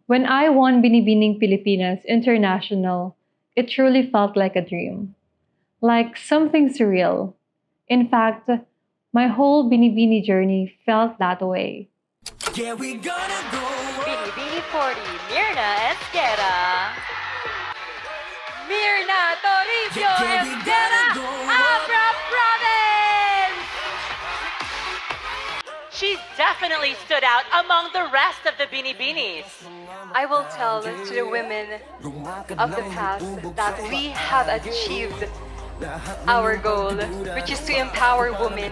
When I won Binibining Pilipinas International, it truly felt like a dream, like something surreal. In fact, my whole Binibini journey felt that way. Yeah, we gonna go. Binibining 40, Myrna Esguerra. Myrna Toribio Esguerra, Abra province! She definitely stood out among the rest of the Binibinis. I will tell to the women of the past that we have achieved our goal, which is to empower women.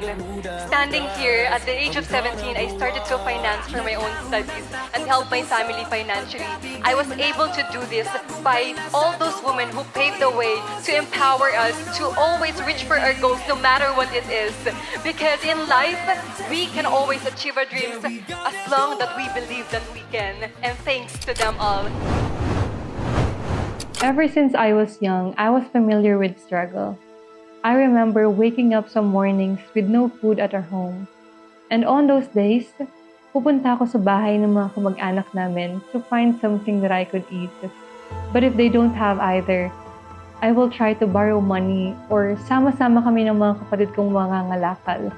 Standing here at the age of 17, I started to finance for my own studies and help my family financially. I was able to do this by all those women who paved the way to empower us to always reach for our goals no matter what it is. Because in life, we can always achieve our dreams as long that we believe that we can. And thanks to them all. Ever since I was young, I was familiar with struggle. I remember waking up some mornings with no food at our home. And on those days, pupunta ako sa bahay ng mga kamag-anak namin to find something that I could eat. But if they don't have either, I will try to borrow money or sama-sama kami ng mga kapatid kong mga ngalakal.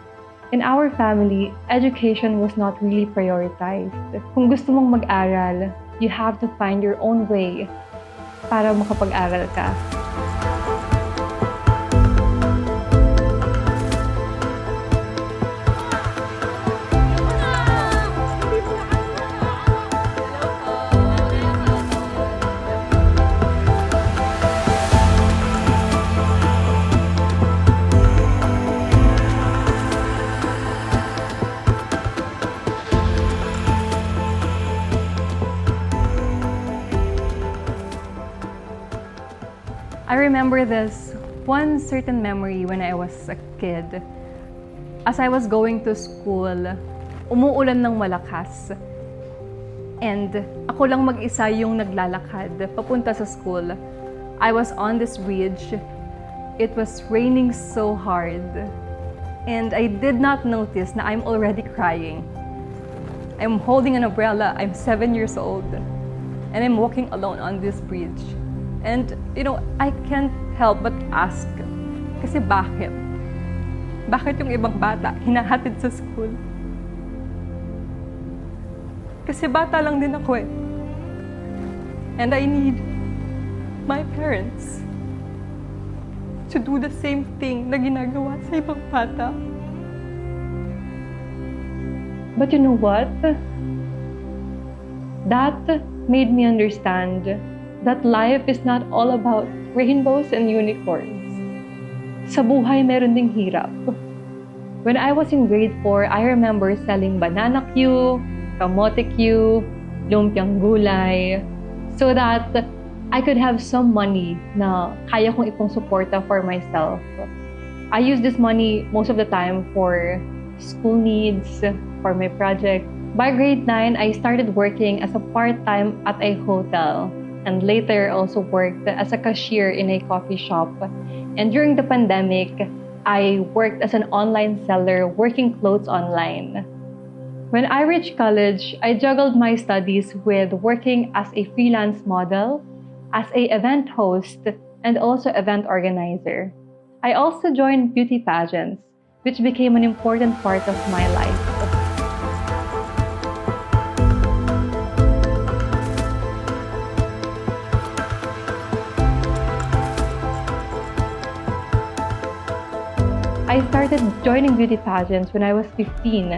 In our family, education was not really prioritized. Kung gusto mong mag-aral, you have to find your own way para makapag-aral ka. I remember this one certain memory when I was a kid. As I was going to school, umuulan ng malakas. And ako lang mag-isa yung naglalakad papunta sa school. I was on this bridge. It was raining so hard. And I did not notice na I'm already crying. I'm holding an umbrella. I'm 7 years old. And I'm walking alone on this bridge. And, I can't help but ask, kasi bakit? Bakit yung ibang bata hinahatid sa school? Kasi bata lang din ako eh. And I need my parents to do the same thing na ginagawa sa ibang bata. But you know what? That made me understand that life is not all about rainbows and unicorns. Sa buhay, meron ding hirap. When I was in grade 4, I remember selling banana Q, kamote Q, lumpiang gulay, so that I could have some money na kaya kong ipang-suporta for myself. I use this money most of the time for school needs, for my project. By grade 9, I started working as a part-time at a hotel. And later also worked as a cashier in a coffee shop. And during the pandemic, I worked as an online seller working clothes online. When I reached college, I juggled my studies with working as a freelance model, as a event host, and also event organizer. I also joined beauty pageants, which became an important part of my life. I started joining beauty pageants when I was 15.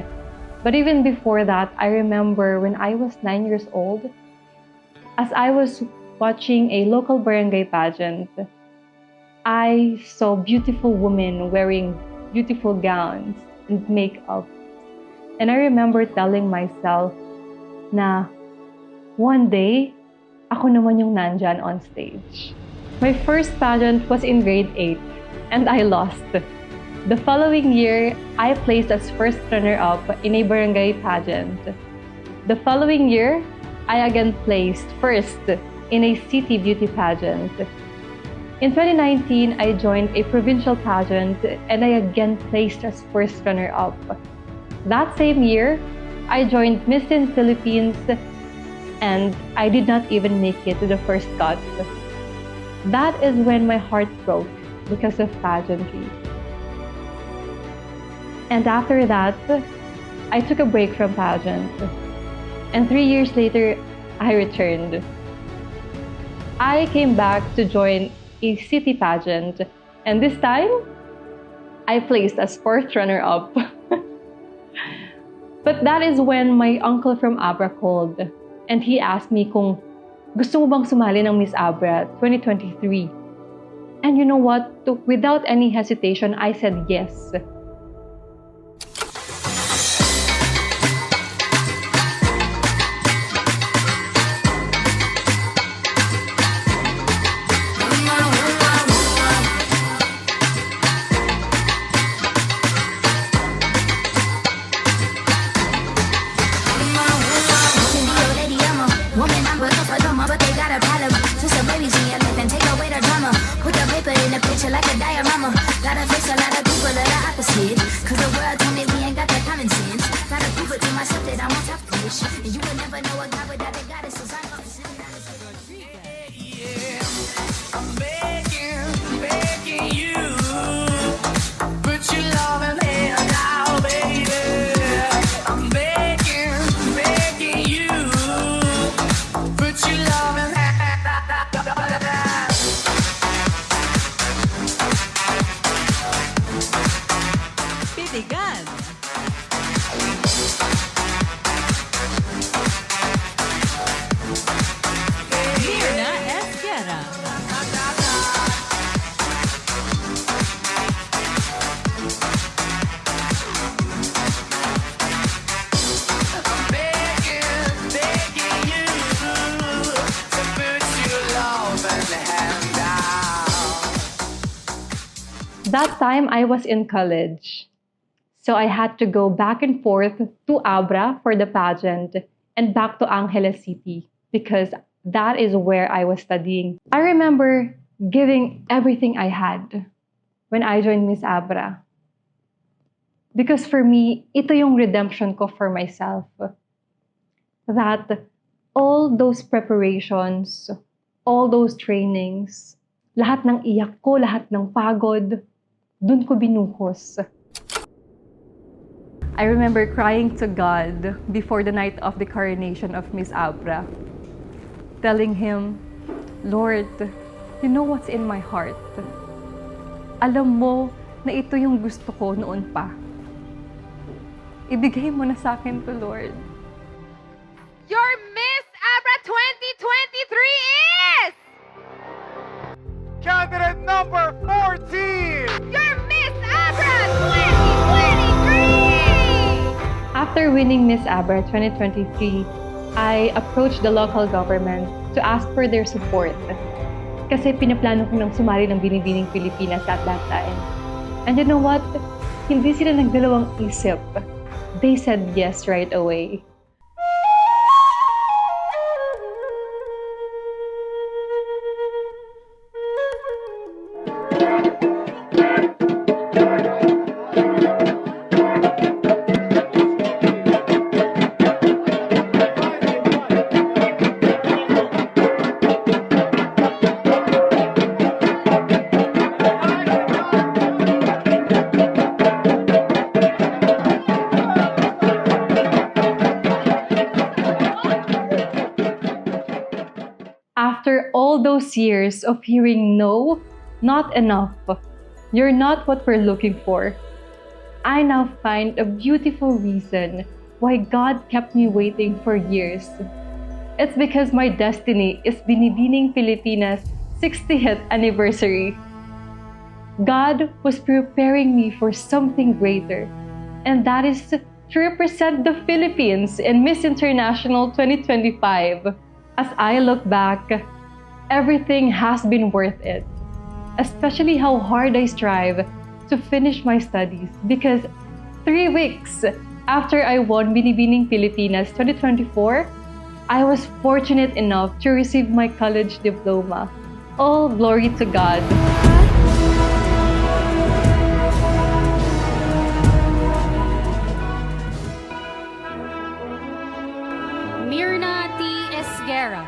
But even before that, I remember when I was 9 years old, as I was watching a local barangay pageant, I saw beautiful women wearing beautiful gowns and makeup. And I remember telling myself na one day, ako naman yung nandyan on stage. My first pageant was in grade 8, and I lost. The following year, I placed as first runner-up in a barangay pageant. The following year, I again placed first in a city beauty pageant. In 2019, I joined a provincial pageant and I again placed as first runner-up. That same year, I joined Miss Teen Philippines and I did not even make it to the first cut. That is when my heart broke because of pageantry. And after that, I took a break from pageant. And 3 years later, I returned. I came back to join a city pageant, and this time, I placed as fourth runner-up. But that is when my uncle from Abra called, and he asked me kung gusto mo bang sumali ng Miss Abra 2023. And you know what? Without any hesitation, I said yes. Myrna Esguerra. That time I was in college. So I had to go back and forth to Abra for the pageant and back to Angeles City because that is where I was studying. I remember giving everything I had when I joined Miss Abra. Because for me, ito yung redemption ko for myself. That all those preparations, all those trainings, lahat ng iyak ko, lahat ng pagod, dun ko binuhos. I remember crying to God before the night of the coronation of Miss Abra, telling Him, Lord, you know what's in my heart. Alam mo na ito yung gusto ko noon pa. Ibigay mo na sa akin to, Lord. Your Miss Abra 2023 is Candidate number 14! your Miss Abra 2023! After winning Miss Abra 2023, I approached the local government to ask for their support. Kasi pinaplano ko nang sumali ng Binibining Pilipinas at that time. And you know what? Hindi sila nagdalawang isip. They said yes right away. After all those years of hearing no, not enough, you're not what we're looking for, I now find a beautiful reason why God kept me waiting for years. It's because my destiny is Binibining Pilipinas' 60th anniversary. God was preparing me for something greater, and that is to represent the Philippines in Miss International 2025. As I look back, everything has been worth it, especially how hard I strive to finish my studies because 3 weeks after I won Binibining Pilipinas 2024, I was fortunate enough to receive my college diploma. All glory to God. Myrna T. Esguerra.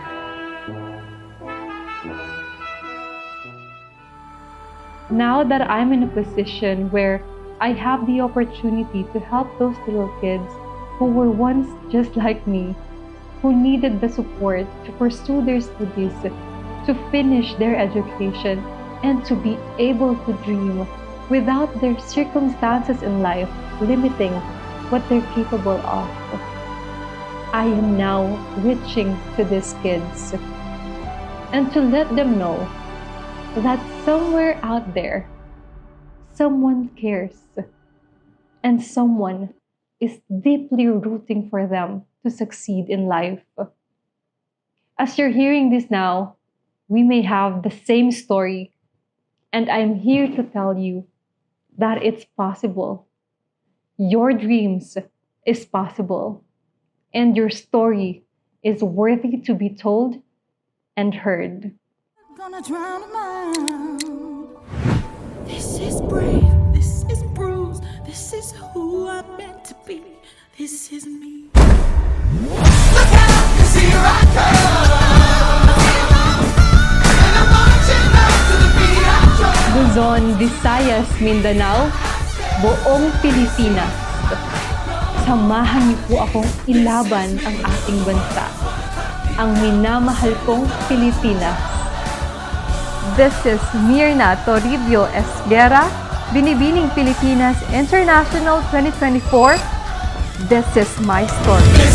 Now that I'm in a position where I have the opportunity to help those little kids who were once just like me, who needed the support to pursue their studies, to finish their education, and to be able to dream without their circumstances in life limiting what they're capable of. I am now reaching to these kids and to let them know that somewhere out there, someone cares and someone is deeply rooting for them to succeed in life. As you're hearing this now, we may have the same story, and I'm here to tell you that it's possible. Your dreams is possible, and your story is worthy to be told and heard. Gonna drown them out. This is brave, this is bruised, this is who I'm meant to be, this is me. Look out, 'cause here I come. And I'm marching back to the beat I drum. Luzon, Visayas, Mindanao, buong Pilipinas. Samahan niyo po akong ilaban ang ating bansa, ang minamahal kong Pilipinas. This is Myrna Toribio Esguerra, Binibining Pilipinas International 2024. This is my story.